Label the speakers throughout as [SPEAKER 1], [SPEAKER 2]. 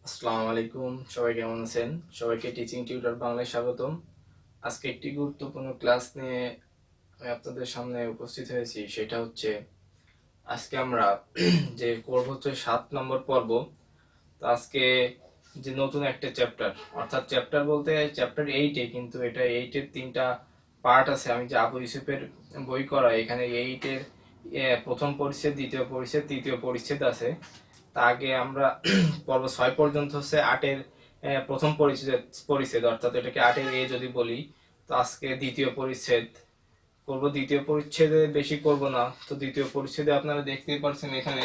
[SPEAKER 1] আসসালামু আলাইকুম, সবাই কেমন আছেন? সবাইকে টিচিং টিউটর বাংলায় স্বাগতম। আজকে একটি গুরুত্বপূর্ণ ক্লাস নিয়ে আমি আপনাদের সামনে উপস্থিত হয়েছি। সেটা হচ্ছে আজকে আমরা যে করব হচ্ছে 7 নম্বর পর্ব। তো আজকে যে নতুন একটা চ্যাপ্টার, অর্থাৎ চ্যাপ্টার বলতে চ্যাপ্টার 8-এ, কিন্তু এটা 8-এর 3টা পার্ট আছে। আমি যে আবু ইউসুফের বই করা, এখানে 8-এর প্রথম পরিচ্ছেদ, দ্বিতীয় পরিচ্ছেদ, তৃতীয় পরিচ্ছেদ আছে। তা আগে আমরা পর্ব 6 পর্যন্ত হচ্ছে 8-এর প্রথম পরিচ্ছেদ পরিচ্ছেদ, অর্থাৎ এটাকে 8-এর এ যদি বলি। তো আজকে দ্বিতীয় পরিচ্ছেদ করব। দ্বিতীয় পরিচ্ছেদে বেশি করব না। তো দ্বিতীয় পরিচ্ছেদে আপনারা দেখতেই পাচ্ছেন এখানে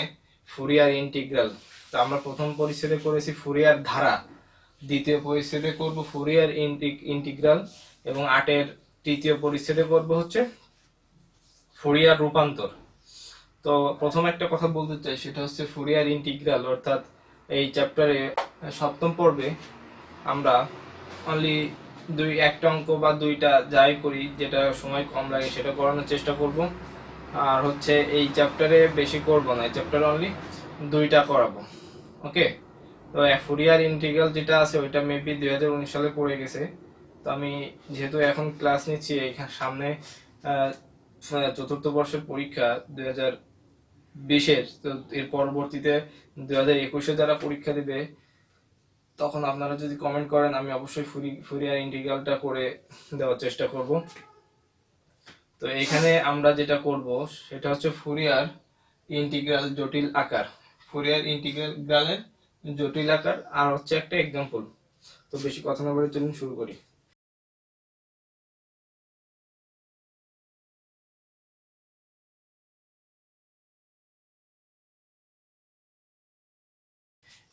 [SPEAKER 1] ফুরিয়ার ইন্টিগ্রাল। তো আমরা প্রথম পরিচ্ছেদে করেছি ফুরিয়ার ধারা, দ্বিতীয় পরিচ্ছেদে করব ফুরিয়ার ইন্টিগ্রাল, এবং 8-এর তৃতীয় পরিচ্ছেদে করব হচ্ছে ফুরিয়ার রূপান্তর। তো প্রথম একটা কথা বলতে চাই, সেটা হচ্ছে ফুরিয়ার ইন্টিগ্রাল, অর্থাৎ এই চ্যাপ্টারে সপ্তম পর্বে আমরা অনলি একটা অঙ্ক বা দুইটা যাই করি, যেটা সময় কম লাগে সেটা করানোর চেষ্টা করব। আর হচ্ছে এই চ্যাপ্টারে বেশি করব না, এই চ্যাপ্টারে অনলি দুইটা করাবো। ওকে। তো ফুরিয়ার ইন্টিগ্রাল যেটা আছে ওইটা মেবি 2019 সালে পড়ে গেছে। তো আমি যেহেতু এখন ক্লাস নিচ্ছি, এইখানে সামনে চতুর্থ বর্ষের পরীক্ষা 2020-এর, তো এর পরবর্তীতে 2021-এ যারা পরীক্ষা দিবে, তখন আপনারা যদি কমেন্ট করেন আমি অবশ্যই ফুরিয়ার ইন্টিগ্রালটা করে দেওয়ার চেষ্টা করব। তো এখানে আমরা যেটা করব সেটা হচ্ছে ফুরিয়ার ইন্টিগ্রাল জটিল আকার, ফুরিয়ার ইন্টিগ্রালের জটিল আকার, আর হচ্ছে একটা এক্সাম্পল। তো বেশি কথা না বলে চলুন শুরু করি।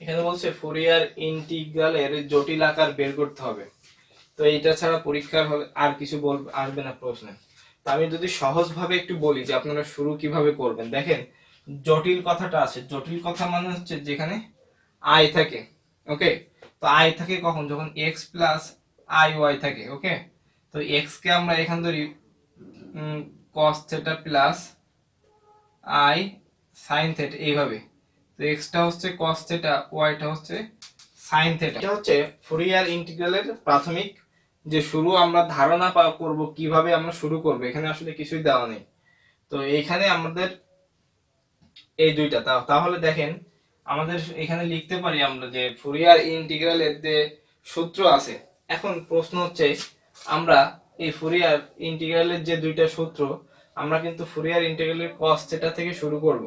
[SPEAKER 1] এখানে বলছে ফুরিয়ার ইন্টিগ্রালের জটিল আকার বের করতে হবে। তো এইটা ছাড়া পরীক্ষার হলে আর কিছু আসবে না প্রশ্নে। তো আমি যদি সহজভাবে একটু বলি যে আপনারা শুরু কিভাবে করবেন, দেখেন জটিল কথাটা আছে। জটিল কথা মানে হচ্ছে যেখানে আই থাকে। ওকে। তো আই থাকে কখন? যখন এক্স প্লাস আই ওয়াই থাকে। ওকে। তো এক্স কে আমরা এখান ধরি cos theta plus i sine theta, এইভাবে। তো এক্সটা হচ্ছে কস থেটা, ওয়াইটা হচ্ছে সাইন থেটা। এটা হচ্ছে ফুরিয়ার ইন্টিগ্রালের প্রাথমিক যে শুরু, আমরা ধারণা করব কিভাবে আমরা শুরু করব। এখানে আসলে কিছুই দেওয়া নেই। তো এখানে আমাদের এই দুইটা, তাহলে দেখেন আমাদের এখানে লিখতে পারি আমরা যে ফুরিয়ার ইন্টিগ্রালের যে সূত্র আছে। এখন প্রশ্ন হচ্ছে আমরা এই ফুরিয়ার ইন্টিগ্রালের যে দুইটা সূত্র, আমরা কিন্তু ফুরিয়ার ইন্টিগ্রালের cos থিটা থেকে শুরু করব।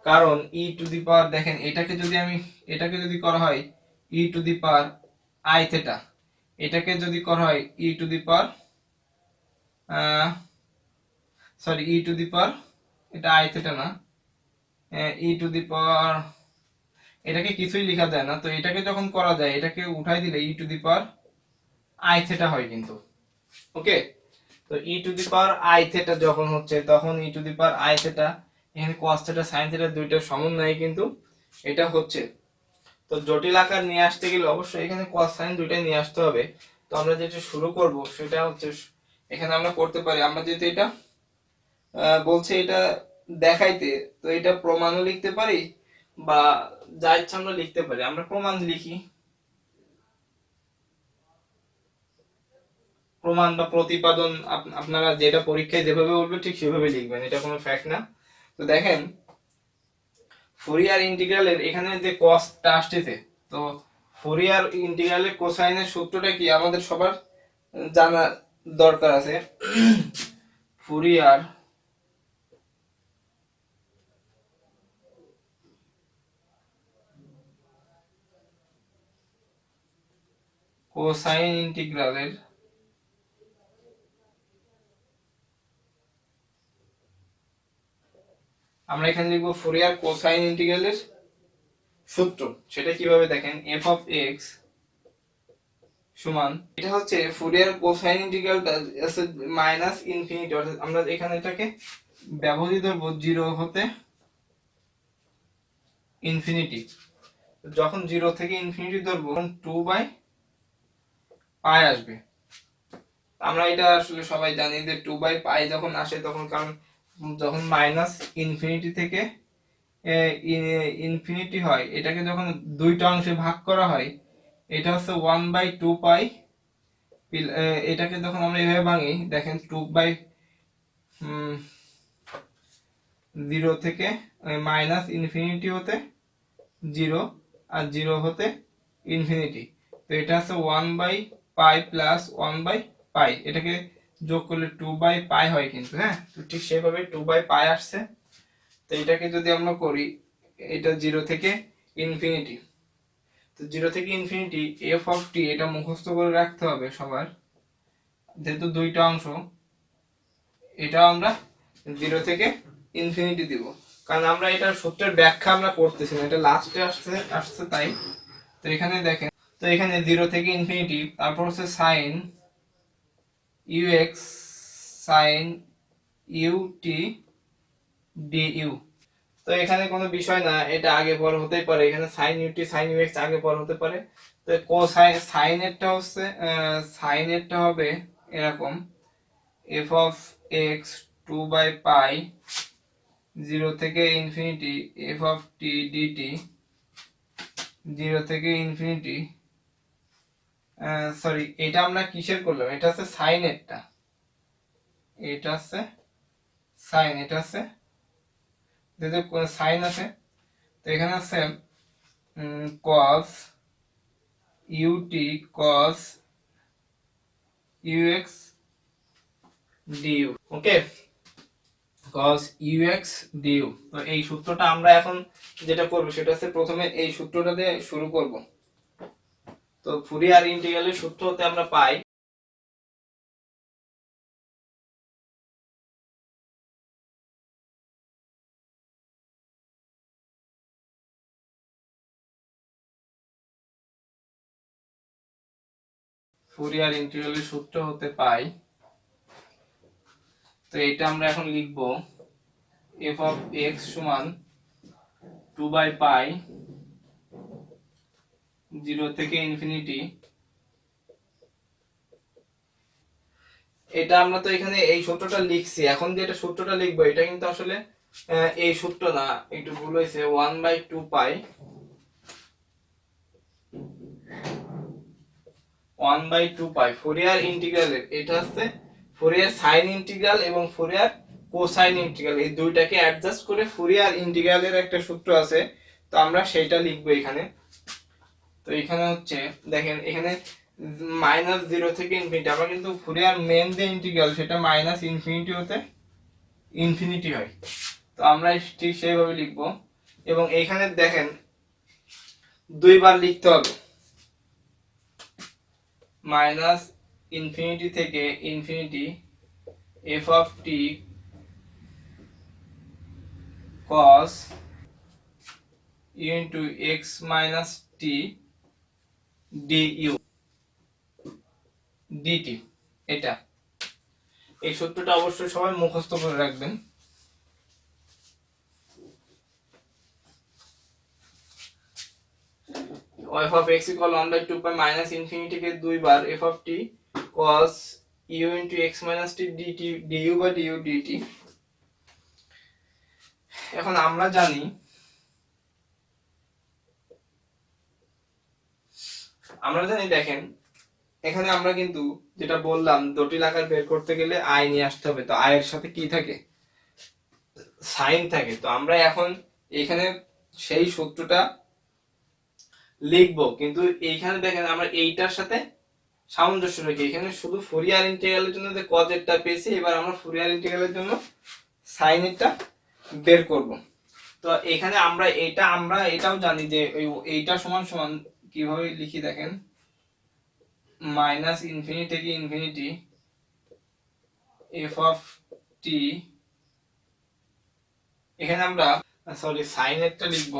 [SPEAKER 1] কারণ ই টু দি পাওয়ার, দেখেন এটাকে যদি করা হয় e to the power i theta, এটাকে যদি করা হয় e to the power sorry e to the power, এটা আই থেটা না, ই টু দি পাওয়ার, এটাকে কিছুই লেখা যায় না। তো এটাকে যখন করা যায়, এটাকে উঠাই দিলে e to the power i theta হয় কিন্তু। ওকে। তো e to the power i theta যখন হচ্ছে, তখন e to the power i theta, এখানে cos থেটা sin থেটা দুইটার সমন্বয়ে কিন্তু এটা হচ্ছে। তো জটিল আকার নিয়ে আসতে গেলে অবশ্যই এখানে cos sin দুইটাই নিয়ে আসতে হবে। তো আমরা যেটা শুরু করব সেটা হচ্ছে, এখানে আমরা করতে পারি, আমরা যেহেতু এটা বলছে এটা দেখাইতে, তো এটা প্রমাণও লিখতে পারি বা যা ইচ্ছা আমরা লিখতে পারি। আমরা প্রমাণ লিখি, প্রমাণ বা প্রতিপাদন, আপনারা যেটা পরীক্ষায় যেভাবে বলবে ঠিক সেভাবে লিখবেন, এটা কোনো ফ্যাক্ট না। তো দেখেন ফুরিয়ার ইন্টিগ্রালের এখানে যে কসটা আসতেছে, তো ফুরিয়ার ইন্টিগ্রালের কোসাইনের সূত্রটা কি আমাদের সবার জানা দরকার আছে। ফুরিয়ার কোসাইন ইন্টিগ্রালের আমরা এখানে লিখবো ফুরিয়ার কোসাইন ইন্টিগ্রালের সূত্র। সেটা কিভাবে দেখেন, এফ অফ এক্স সমান, এটা হচ্ছে ফুরিয়ার কোসাইন ইন্টিগ্রালটা আছে মাইনাস ইনফিনিটি, অর্থাৎ আমরা এখানে এটাকে ব্যবধি ধরবো 0 হতে ইনফিনিটি। যখন 0 থেকে ইনফিনিটি ধরবো তখন 2/পাই আসবে। আমরা এটা আসলে সবাই জানি যে 2/পাই যখন আসে তখন, কারণ যখন মাইনাস ইনফিনিটি থেকে ইনফিনিটি হয়, এটাকে যখন দুইটা অংশে ভাগ করা হয়, এটা হচ্ছে 1/2 পাই। এটাকে যখন আমরা এভাবে ভাঙি, দেখেন 0 থেকে মাইনাস ইনফিনিটি হতে 0 আর 0 হতে ইনফিনিটি। তো এটা হচ্ছে 1/পাই প্লাস 1/পাই, এটাকে যোগ করলে 2/পাই হয় কিন্তু। হ্যাঁ, তো ঠিক সেভাবে 2/পাই আসছে। তো এটাকে যদি আমরা করি, এটা 0 থেকে ইনফিনিটি, তো 0 থেকে ইনফিনিটি এফ অফ টি, এটা মুখস্থ করে রাখতে হবে সবার, যেহেতু দুইটা অংশ। এটা আমরা 0 থেকে ইনফিনিটি দিব, কারণ আমরা এটা সূত্রের ব্যাখ্যা আমরা করতেছি না, এটা লাস্টে আসছে তাই। তো এখানে দেখেন, তো এখানে 0 থেকে ইনফিনিটি, তারপর হচ্ছে sine u x sine u t d u. তো এখানে কোনো বিষয় না, এটা আগে পর হতেই পারে, এখানে সাইন ইউটি সাইন ইউএক্স আগে পর হতে পারে। তো কোসাইন সাইনেরটা হচ্ছে সাইনেরটা হবে এরকম, এফ অফ এক্স 2/পাই 0 থেকে infinity f of t d t, 0 থেকে ইনফিনিটি, সরি এটা আমরা কিসের করলাম, এটা হচ্ছে সাইনেরটা, এটা হচ্ছে সাইন, এটা হচ্ছে যেহেতু সাইন আছে, তো এখানে আছে cos ut cos ux du। ওকে, cos ux du। তো এই সূত্রটা আমরা এখন যেটা করব সেটা হচ্ছে প্রথমে এই সূত্রটা দিয়ে শুরু করব। তো ফুরিয়ার ইন্টিগ্রালের সূত্র হতে আমরা পাই ফুরিয়ার ইন্টিগ্রালের সূত্র হতে পাই, তো এটা আমরা এখন লিখব f of x সমান 2/পাই 0 থেকে ইনফিনিটি। এটা আমরা তো এখানে এই সূত্রটা লিখছি, এখন যে এটা সূত্রটা লিখবো এটা কিন্তু আসলে এই সূত্র না, একটু ভুল হয়েছে, 1/2 পাই 1/2 পাই ফুরিয়ার ইন্টিগ্রালের, এটা হচ্ছে ফুরিয়ার সাইন ইন্টিগ্রাল এবং ফুরিয়ার কোসাইন ইন্টিগ্রাল, এই দুইটাকে অ্যাডজাস্ট করে ফুরিয়ার ইন্টিগ্রালের একটা সূত্র আছে, তো আমরা সেইটা লিখবো এখানে। তো এখানে হচ্ছে দেখেন, এখানে -0 থেকে ইনফিনিটি, আমরা কিন্তু ফুরিয়ার মেন যে ইন্টিগ্রাল সেটা মাইনাস ইনফিনিটি হতে ইনফিনিটি হয়, তো আমরা ঠিক সেইভাবে লিখবো। এবং এখানে দেখেন দুইবার লিখতে হবে, মাইনাস ইনফিনিটি থেকে infinity f of t cos u into x minus t d u d t. এটা এই সূত্রটা অবশ্যই সবাই মুখস্থ করে রাখবেন। f of x equal 1/2 minus infinity কে দুইবার f of t cos u into x minus t dt du by du dt। এখন আমরা জানি দেখেন, এখানে আমরা কিন্তু যেটা বললাম জটিল আকার বের করতে গেলে আই নিয়ে আসতে হবে, তো আই এর সাথে কি থাকে, সাইন থাকে। তো আমরা এখন এখানে সেই সূত্রটা লিখবো, কিন্তু এইখানে দেখেন আমরা এইটার সাথে সামঞ্জস্য রেখে এখানে শুধু ফুরিয়ার ইন্টিগ্রালের জন্য যে কজেরটা পেয়েছি, এবার আমরা ফুরিয়ার ইন্টিগ্রালের জন্য সাইনেরটা বের করব। তো এখানে আমরা এটাও জানি যে এইটা সমান সমান কিভাবে লিখি দেখেন, মাইনাস ইনফিনিটি থেকে ইনফিনিটি এফ অফ টি, এখানে আমরা সরি সাইনেরটা লিখব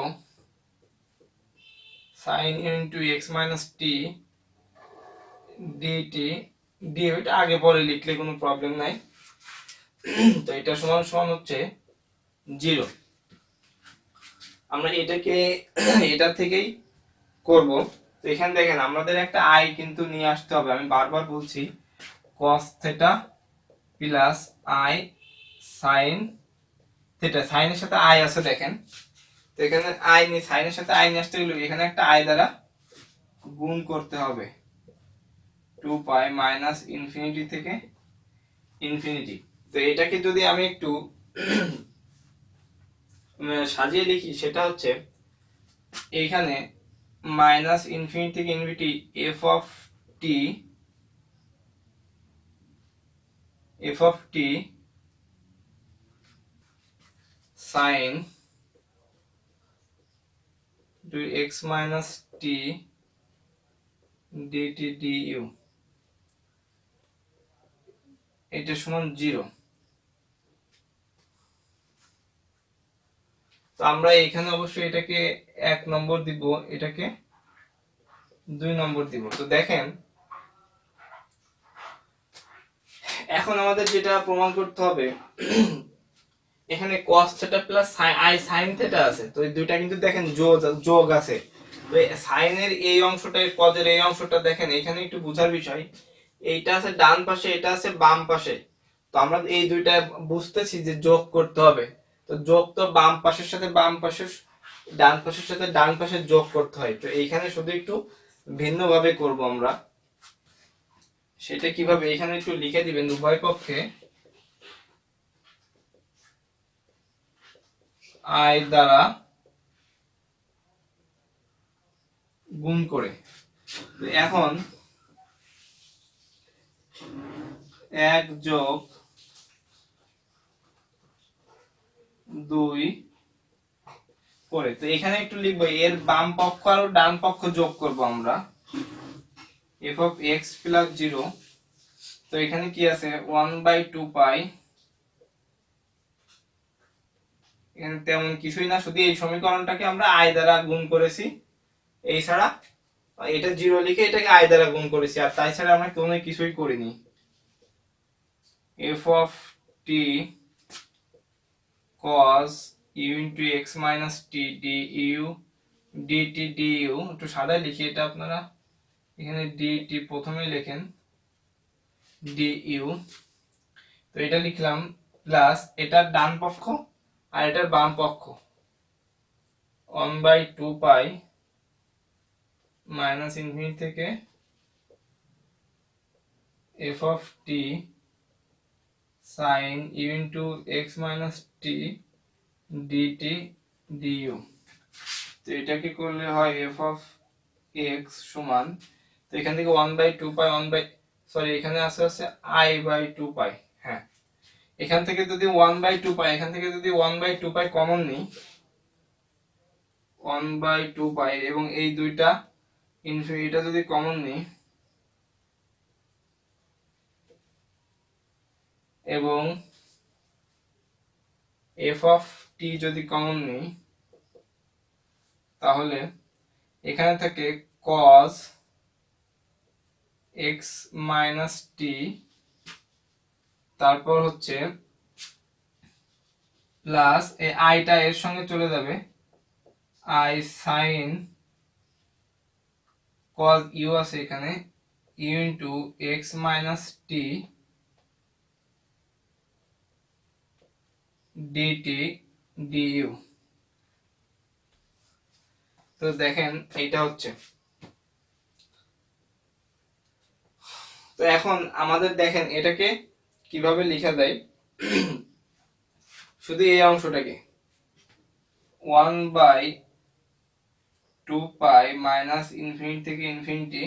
[SPEAKER 1] sign into x minus t DT D, এটা আগে পরে লিখলে কোনো প্রবলেম নাই। তো এটা সমান সমান হচ্ছে 0। আমরা এটাকে এটা থেকেই করব। তো এখানে দেখেন আমাদের একটা আই কিন্তু নিয়ে আসতে হবে, আমি বারবার বলছি cos theta plus i sine theta, সাইনের সাথে আই আছে দেখেন, তো এখানে আই নি, সাইনের সাথে আই নিয়ে আসতে গেলে এখানে একটা আই দ্বারা গুণ করতে হবে, 2 পাই মাইনাস ইনফিনিটি থেকে ইনফিনিটি। তো এটাকে যদি আমি একটু সাজিয়ে লিখি, সেটা হচ্ছে এইখানে মাইনাস ইনফিনিটি থেকে infinity f of t sine 2x minus t d t d u, এটা সমান 0। তো আমরা এখানে অবশ্যই এটাকে 1 নম্বর দিব, এটাকে 2 নম্বর দিব। তো দেখেন এখন আমাদের যেটা প্রমাণ করতে হবে, এখানে cos theta plus i sin theta আছে, তো এই দুইটা কিন্তু দেখেন যোগ আছে। তো সাইনের এই অংশটা cos-এর এই অংশটা দেখেন এখানে একটু বোঝার বিষয়, এইটা আছে ডান পাশে, এটা আছে বাম পাশে। তো আমরা এই দুইটা বুঝতেছি যে যোগ করতে হবে, তো যোগ তো বাম পাশের সাথে বাম পাশের, ডান পাশের সাথে ডান পাশে যোগ করতে হয়। তো এইখানে শুধু একটু ভিন্নভাবে করব আমরা। সেটা কিভাবে, এখানে একটু লিখে দিবেন উভয় পক্ষে আই দ্বারা গুণ করে। এখন 1 যোগ 2 করে, তো এখানে একটু লিখবো এর বাম পক্ষ আর ডান পক্ষ যোগ করব আমরা, f of x plus 0। তো এখানে কি আছে 1/2 পাই, এখানে তেমন কিছুই না, শুধু এই সমীকরণটাকে আমরা i দ্বারা গুণ করেছি, এই ছাড়া এটা 0 লিখে এটাকে i দ্বারা গুণ করেছি, আর তাই ছাড়া আমরা কোনো কিছুই করিনি। f of t cos u into x minus t du dt du, একটু সাদায় লিখি এটা, আপনারা এখানে dt প্রথমে লেখেন du, তো এটা লিখলাম প্লাস এটার ডান পক্ষ আর এটার বাম পক্ষ 1/2 পাই মাইনাস ইনফিনিটি থেকে f of t sin u into x minus t dt du। তো এটাকে করলে হয় f of x সমান, তো এখান থেকে 1/2 পাই এখানে আছে i/2 পাই। হ্যাঁ, এখান থেকে যদি 1/2 পাই, এখান থেকে যদি 1/2 পাই কমন নিই, 1/2 পাই, এবং এই দুইটা ইনফিনিটিটা যদি কমন নিই, এবং f of t যদি কমন নিই, তাহলে এখানে থেকে cos x minus t, তারপর হচ্ছে প্লাস এই আইটা এর সঙ্গে চলে যাবে, i sin cos u আছে এখানে u into x minus t dt du। তো দেখেন এইটা হচ্ছে, তো এখন আমাদের দেখেন এটাকে কিভাবে লেখা যায়, শুধু এই অংশটাকে 1/2 পাই মাইনাস ইনফিনিটি থেকে ইনফিনিটি,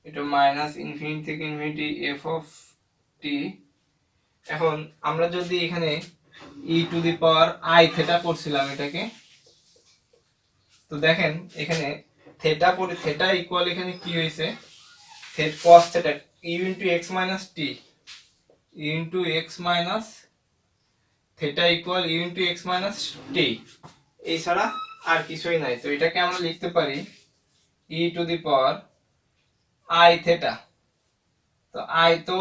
[SPEAKER 1] এটা মাইনাস ইনফিনিটি থেকে ইনফিনিটি f of t। এখন আমরা যদি এখানে e two the power i theta করছিলাম এটাকে, তো দেখেন এখানে থিটা ইকুয়াল এখানে কি হয়েছে, cos theta u into x minus t into x minus theta equal u into x minus t, এই ছাড়া আর কিছুই নাই। তো এটাকে আমরা লিখতে পারি e two the power i theta, তো i তো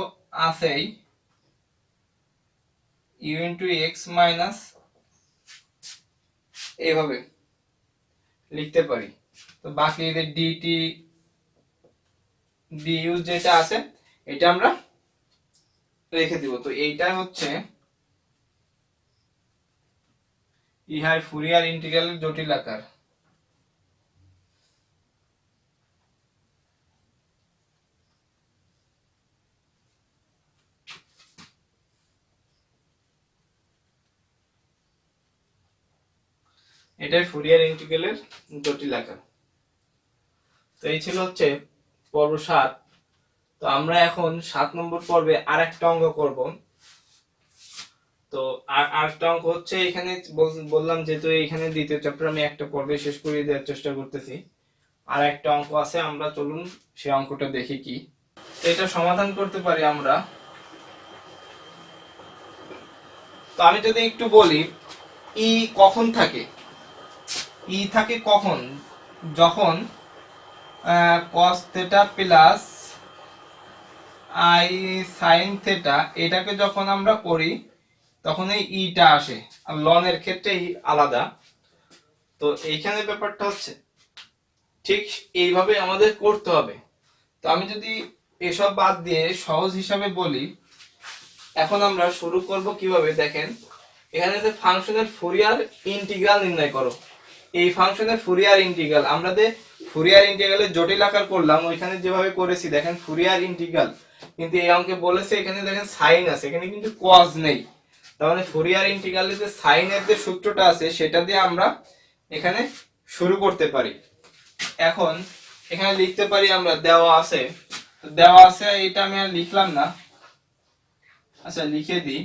[SPEAKER 1] আছেই, u into x minus, এইভাবে লিখতে পারি। তো বাকি যে dt du যেটা আছে এটা আমরা রেখে দিব। তো এইটা হচ্ছে ইহাই ফুরিয়ার ইন্টিগ্রালের জটিল আকার। এটাই ফুরিয়ার ইন্টিগ্রালের জটিল আকার। তো এই ছিল হচ্ছে পর্ব 7। তো আমরা এখন 7 নম্বর পর্বে আরেকটা অঙ্ক করব। তো আরেকটা অঙ্ক হচ্ছে, এখানে বললাম যেহেতু এখানে দ্বিতীয় চ্যাপ্টার আমি একটা পর্বে শেষ করে দেওয়ার চেষ্টা করতেছি, আর একটা অঙ্ক আছে, আমরা চলুন সেই অঙ্কটা দেখি কি। তো এটা সমাধান করতে পারি আমরা। তো আমি যদি একটু বলি, ই কখন থাকে? ই থাকে কখন? যখন cos theta plus I sin theta এটাকে যখন আমরা করি তখন এই ইটা আসে, আর লনের ক্ষেত্রে আলাদা। তো এইখানে ব্যাপারটা হচ্ছে ঠিক এইভাবে আমাদের করতে হবে। তো আমি যদি এসব বাদ দিয়ে সহজ হিসাবে বলি, এখন আমরা শুরু করব কিভাবে দেখেন। এখানে যে ফাংশনের ফুরিয়ার ইন্টিগ্রাল নির্ণয় করো, এই ফাংশনের ফুরিয়ার ইন্টিগ্রাল আমরা যে ফুরিয়ার ইন্টিগ্রালের জটিল আকার করলাম ওইখানে যেভাবে করেছি দেখেন ফুরিয়ার ইন্টিগ্রাল, কিন্তু এই অঙ্কে বলেছে এখানে দেখেন সাইন আছে, এখানে কিন্তু কজ নেই। তার মানে ফুরিয়ার ইন্টিগ্রালে যে সাইনের যে সূত্রটা আছে সেটা দিয়ে আমরা এখানে শুরু করতে পারি। এখন এখানে লিখতে পারি আমরা, দেওয়া আছে, তো দেওয়া আছে এটা আমি আর লিখলাম না, আচ্ছা লিখে দিই।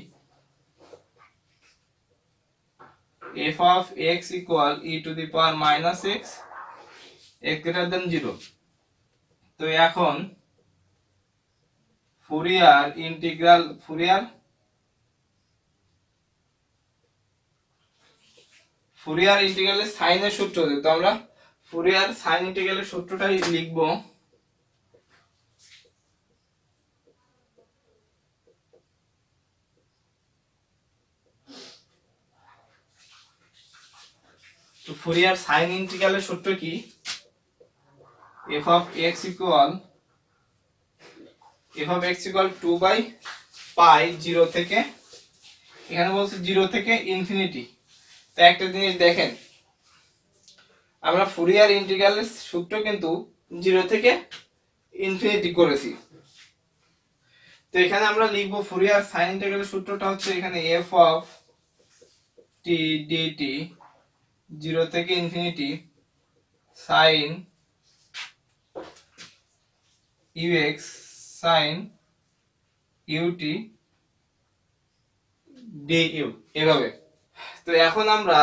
[SPEAKER 1] f of x equal e to the power minus x x greater than 0। তো এখন ফুরিয়ার ইন্টিগ্রাল ফুরিয়ার ইন্টিগ্রালের সাইনের সূত্র, তো আমরা ফুরিয়ার সাইন ইন্টিগ্রালের সূত্রটাই লিখব। তো ফুরিয়ার সাইন ইন্টিগ্রালের সূত্র কি? f of x equal 2 by পাই 0 থেকে, এখানে বলছে 0 থেকে ইনফিনিটি। তো একটা জিনিস দেখেন, আমরা ফুরিয়ার ইন্টিগ্রালের সূত্র কিন্তু 0 থেকে ইনফিনিটি করেছি। তো এখানে আমরা লিখব ফুরিয়ার সাইন ইন্টিগ্রালের সূত্রটা হচ্ছে এখানে f of t dt 0 থেকে infinity sin ux sin ut du এভাবে। তো এখন আমরা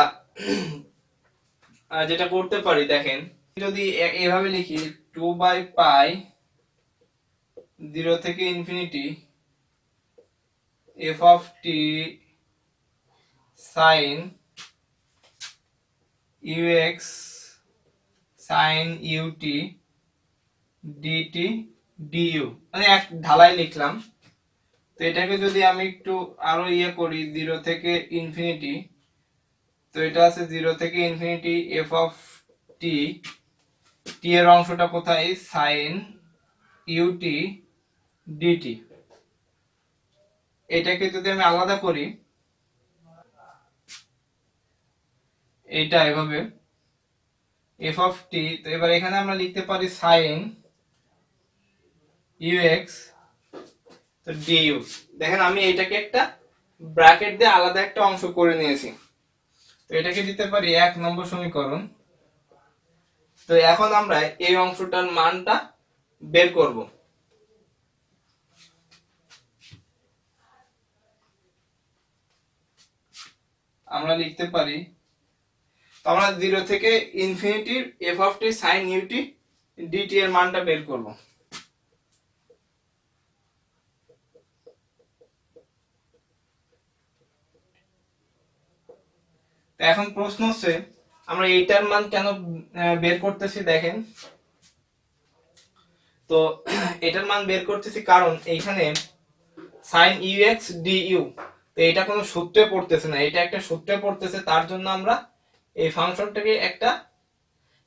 [SPEAKER 1] যেটা করতে পারি দেখেন, যদি এভাবে লিখি 2 বাই পাই 0 থেকে infinity f of t sin ux sin ut dt du, মানে এক ঢালাই লিখলাম। তো এটাকে যদি আমি একটু আরো করি 0 থেকে ইনফিনিটি, তো এটা আছে 0 থেকে infinity f of t, t এর অংশটা কোথায়? sin ut dt। এটাকে যদি আমি আলাদা করি, এটা এভাবে f of t, তো এবার এখানে আমরা লিখতে পারি sin ux, তো du। দেখেন আমি এটাকে একটা ব্র্যাকেট দিয়ে আলাদা একটা অংশ করে নিয়েছি। তো এটাকে দিতে পারি 1 নম্বর সমীকরণ। তো এখন আমরা এই অংশটার মানটা বের করব। আমরা লিখতে পারি, তো আমরা 0 থেকে infinity f of t sin ut dt এর মানটা বের করব। তো এখন প্রশ্ন হচ্ছে আমরা এইটার মান কেন বের করতেছি দেখেন। তো এটার মান বের করতেছি কারণ এইখানে sin ux du, তো এটা কোনো সূত্রে পড়তেছে না, এটা একটা সূত্রে পড়তেছে, তার জন্য আমরা এই ফাংশনটাকে একটা,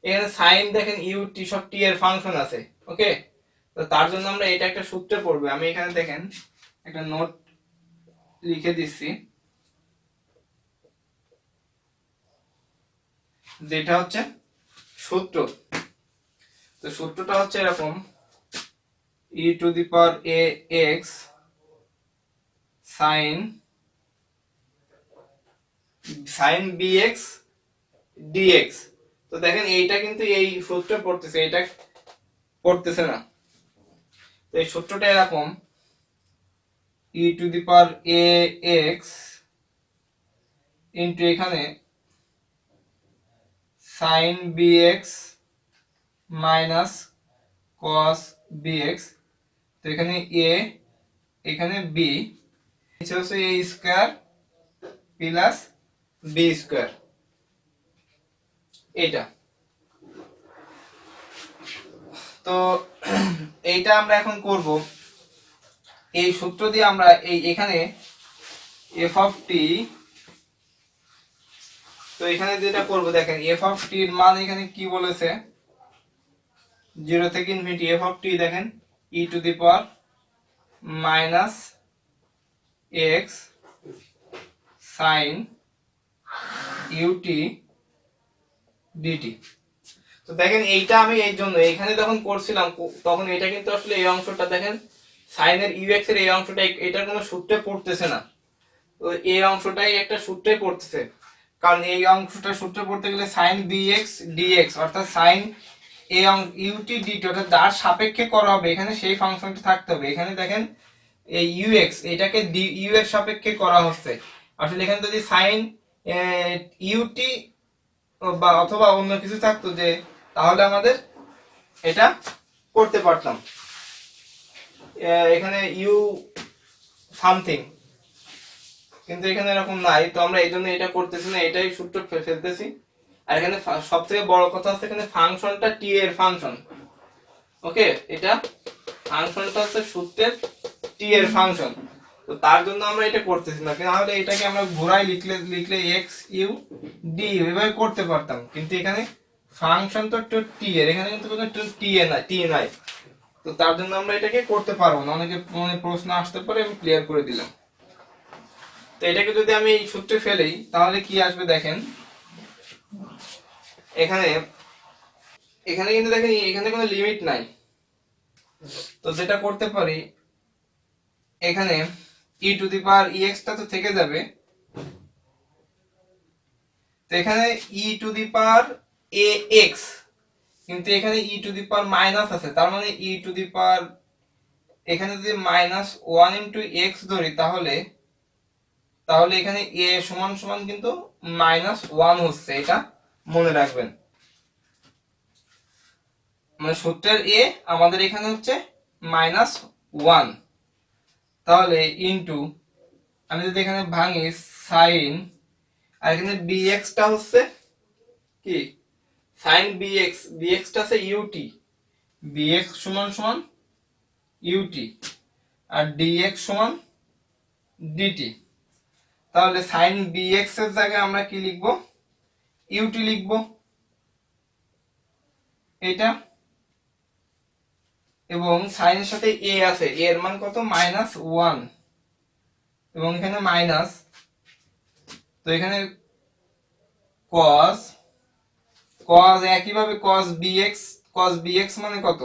[SPEAKER 1] এখানে sin দেখেন ut সব t এর ফাংশন আছে, ওকে। তো তার জন্য আমরা এটা একটা সূত্রে পড়বে। আমি এখানে দেখেন একটা নোট লিখে দিচ্ছি। যেটা হচ্ছে সূত্র। তো সূত্রটা হচ্ছে এরকম, e two the power a x sin bx dx। তো দেখেন এইটা কিন্তু এই সূত্রে পড়তেছে, এটা পড়তেছে না। তো এই সূত্রটা এরকম, e two the power a x into এখানে sin bx minus cos bx। তো এখানে a, এখানে b, নিচে হচ্ছে a square plus b square. এটা তো এইটা আমরা এখন করব, এই সূত্র দিয়ে আমরা এই এখানে f অফ t, তো এখানে যেটা করব দেখেন f অফ t এর মান এখানে কি বলেছে, 0 থেকে ইনফিনিটি f অফ t দেখেন e two the power minus x sin ut dt। তো দেখেন এইটা আমি এই জন্য এখানে যখন করছিলাম তখন এটা কিন্তু আসলে এই অংশটা দেখেন sin এর ux এর এই অংশটা এটার কোনো সূত্রে পড়তেছে না। তো এই অংশটাই একটা সূত্রে পড়তেছে, কারণ এই অংশটা সূত্রে পড়তে গেলে sin bx dx অর্থাৎ sin a ut dt অর্থাৎ যার সাপেক্ষে করা হবে এখানে সেই ফাংশনটা থাকতে হবে। এখানে দেখেন এই ux এটাকে du এর সাপেক্ষে করা হচ্ছে, আসলে এখানে যদি sin ut বা অথবা অন্য কিছু থাকতো যে তাহলে আমাদের এটা করতে পারতাম, এখানে ইউ সামথিং, কিন্তু এখানে এরকম নাই। তো আমরা এই জন্য এটা করতেছি না, এটাই সূত্র ফেলতেছি। আর এখানে সব থেকে বড় কথা হচ্ছে এখানে ফাংশনটা টি এর ফাংশন। ওকে, এটা ফাংশনটা হচ্ছে সূত্রের টি এর ফাংশন। তো তার জন্য আমরা এটা করতেছি না, তাহলে এটাকে আমরা ঘোরায় লিখলে x u d এভাবে করতে পারতাম, কিন্তু এখানে ফাংশন তো টি এর, এখানে কিন্তু কোনো টি এ নাই, টি নাই। তো তার জন্য আমরা এটাকে করতে পারবো না, অনেকে প্রশ্ন আসতে পারে, আমি ক্লিয়ার করে দিলাম। তো এটাকে যদি আমি এই সূত্রে ফেলি তাহলে কি আসবে দেখেন, এখানে এখানে কিন্তু দেখেন এখানে কোনো লিমিট নাই। তো যেটা করতে পারি এখানে e two the power ex টা তো থেকে যাবে, তো এখানে e two the power ax, কিন্তু এখানে e two the power minus আছে, তার মানে e টু দি পাওয়ার এখানে যদি মাইনাস 1 ইনটু x ধরি তাহলে এখানে a সমান সমান কিন্তু মাইনাস 1 হচ্ছে, এটা মনে রাখবেন। মানে সূত্রের a আমাদের এখানে হচ্ছে মাইনাস 1, তাহলে ইনটু আমি যদি এখানে ভাঙি সাইন, আর এখানে bx টা হচ্ছে কি sin bx টা আছে ut, bx সমান সমান ut আর dx সমান dt। তাহলে sin bx এর জায়গায় আমরা কি লিখব, ut লিখব এটা, এবং sin এর সাথে a আছে, a এর মান কত মাইনাস 1, এবং এখানে মাইনাস, তো এখানে cos একইভাবে cos bx মানে কত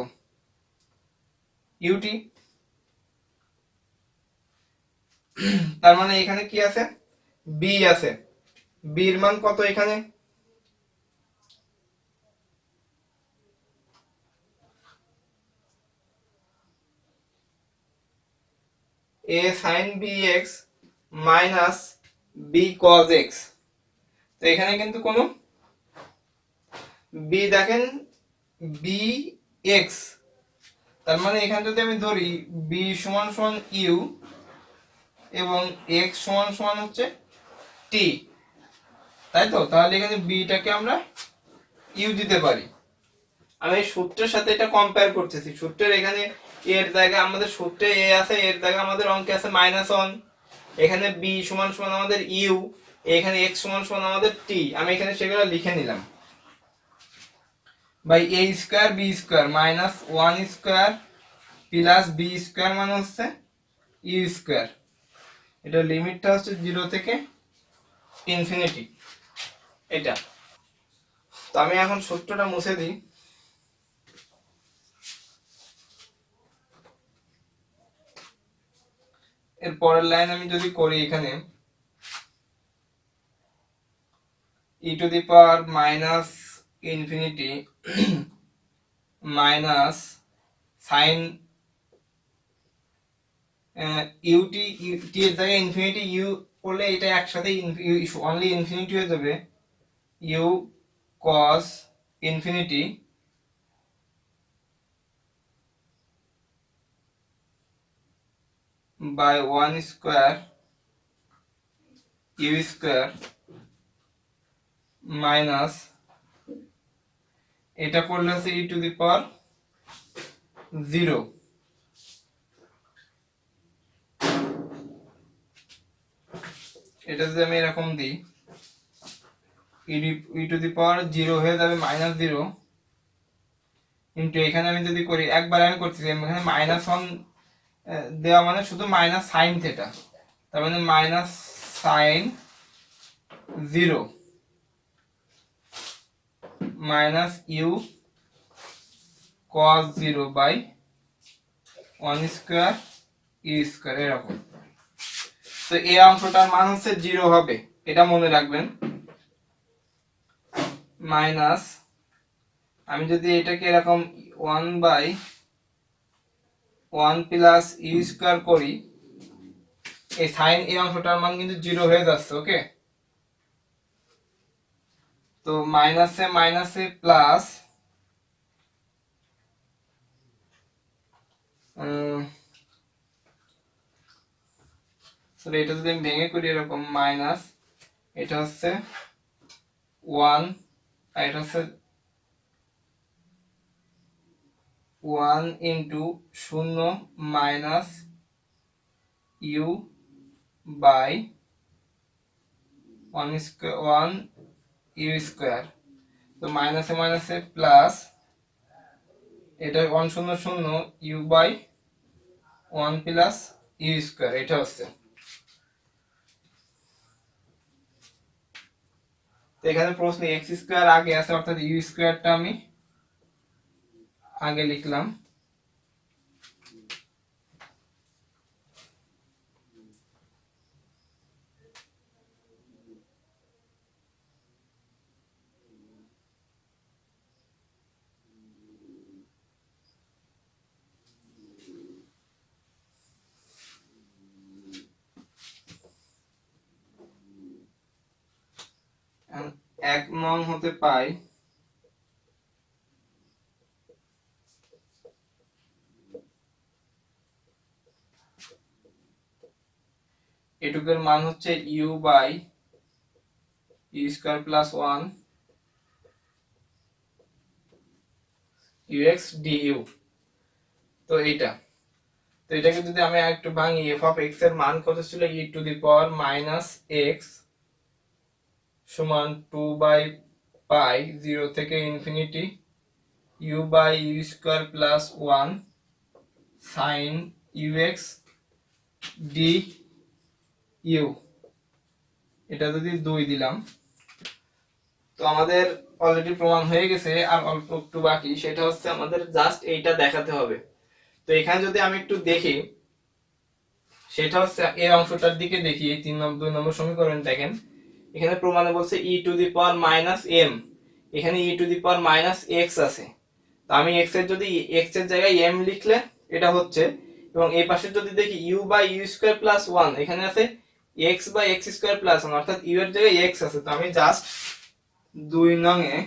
[SPEAKER 1] ut, তার মানে এখানে কি আছে b আছে, b এর মান কত এখানে a sin bx minus b cos x। তো এখানে কিন্তু কোনো b দেখেন bx, তার মানে এখানে যদি আমি ধরি b সমান সমান u এবং x সমান সমান হচ্ছে t, তাই তো, তাহলে এখানে b টাকে আমরা u দিতে পারি। আমি সূত্রের সাথে এটা কম্পেয়ার করতেছি, সূত্রের এখানে এর জায়গায় আমাদের সূত্রে a আছে, এর জায়গায় আমাদের অঙ্কে আছে মাইনাস 1, এখানে b সমান সমান আমাদের u, এখানে x সমান সমান আমাদের t, আমি এখানে সেগুলো লিখে নিলাম। By a square b square minus 1 square plus b square মানে হচ্ছে u স্কয়ার, এটা লিমিটটা হচ্ছে 0 থেকে ইনফিনিটি। এটা তো আমি এখন সূত্রটা মুছে দিই। এর পরের লাইন আমি যদি করি, এখানে e to the power minus infinity minus sine u t, t এর জায়গায় ইনফিনিটি ইউ করলে এটা একসাথে অনলি ইনফিনিটি হয়ে যাবে, u cos infinity by 1 square u square minus, এটা করলে হচ্ছে ই টু দি পাওয়ার 0। এটা যদি আমি এরকম দিই, ই টু দি পাওয়ার 0 হয়ে যাবে -0 কিন্তু এখানে আমি যদি করি, একবার আমি করতেছি এখানে -1 দেওয়া মানে শুধু মাইনাস সাইন থেটা, তার মানে minus sine 0 minus u cos 0 by 1 square u square, এরকম। তো এই অংশটার মান হচ্ছে 0 হবে, এটা মনে রাখবেন। মাইনাস, আমি যদি এটাকে এরকম 1 বাই 1 প্লাস ইউ স্কয়ার করি, এই সাইন এই অংশটার মান কিন্তু 0 হয়ে যাচ্ছে, ওকে। তো মাইনাসে মাইনাসে প্লাস, এটা যদি আমি ভেঙে করি এরকম, মাইনাস এটা হচ্ছে 1 আর এটা হচ্ছে 1 into 0 minus u by 1 u square. তো মাইনাসে মাইনাসে প্লাস, এটা 1 0 0 u by 1 plus u square, এটা হচ্ছে। তো এখানে প্রশ্নে এক্স স্কয়ার আগে আছে, অর্থাৎ ইউ স্কয়ারটা আমি আগে লিখলাম। এক নং হতে পাই এটুকের মান হচ্ছে u by u square plus 1 u x d u. তো এটাকে যদি আমি একটু ভাঙি, এফ অফ এক্স এর মান কত ছিল, e to the power minus x সমান 2 বাই পাই 0 থেকে infinity u by u square plus 1 sine u x d u. এটা যদি 2 দিলাম, তো আমাদের অলরেডি প্রমাণ হয়ে গেছে, আর অল্প একটু বাকি, সেটা হচ্ছে আমাদের জাস্ট এইটা দেখাতে হবে। তো এখানে যদি আমি একটু দেখি, সেটা হচ্ছে এই অংশটার দিকে দেখি, এই 2 নম্বর সমীকরণ দেখেন, এখানে প্রমাণে বলছে e to the power minus m, এখানে e to the power minus x আছে। তো আমি এক্স এর যদি এক্স এর জায়গায় এম লিখলে এটা হচ্ছে, এবং এই পাশে যদি দেখি u by u square plus 1, এখানে আছে x by x square plus 1, অর্থাৎ ইউ এর জায়গায় এক্স আছে। তো আমি জাস্ট 2 নংয়ে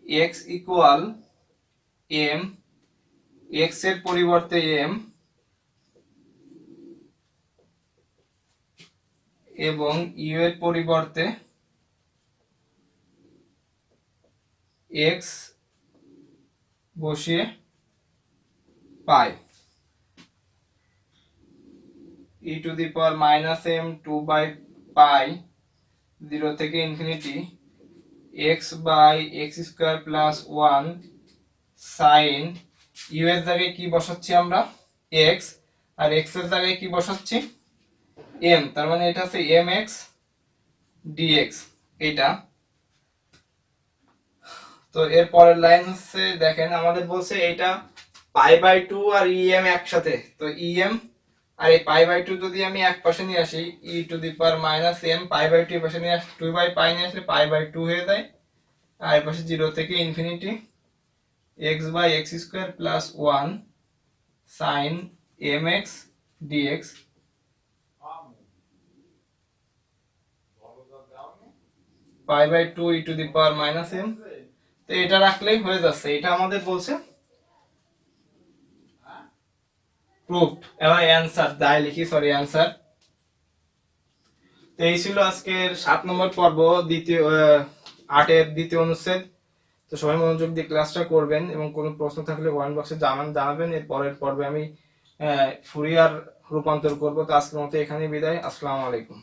[SPEAKER 1] এক্স ইকুয়াল এম, এক্স এর পরিবর্তে এম এবং ইউ এর পরিবর্তে এক্স বসিয়ে পাই e to the power minus m 2 by pi 0 থেকে infinity x by x square plus 1 sine u এর জায়গায় কি বসাচ্ছি আমরা, এক্স, আর এক্স এর জায়গায় কি বসাচ্ছি, এম, তার মানে এটা হচ্ছে এম এক্স ডিএক্স। এটা তো এর পরের লাইন হচ্ছে, দেখেন আমাদের বলছে এটা পাই বাই টু আর ইএম একসাথে, তো ইএম আর এই পাই বাই টু যদি আমি এক পাশে নিয়ে আসি, e to the power minus m pi by two পাশে নিয়ে আসি, টু বাই পাই নিয়ে আসলে পাই বাই টু হয়ে যায়। আর এই পাশে জিরো থেকে infinity x by x square plus one sine m x d x pi by two e to the power minus m. তো এটা রাখলেই হয়ে যাচ্ছে, এটা আমাদের বলছে প্রুফড। এবার অ্যান্সার যাই লিখি, সরি অ্যান্সার। তো এই ছিল আজকের 7 নম্বর পর্ব, দ্বিতীয় 8-এর দ্বিতীয় অনুচ্ছেদ। তো সবাই মনোযোগ দিয়ে ক্লাসটা করবেন এবং কোনো প্রশ্ন থাকলে কমেন্ট বক্সে জানাবেন। এর পরের পর্বে আমি ফুরিয়ার রূপান্তর করবো। তো আজকের মতো এখানেই বিদায়। আসসালামু আলাইকুম।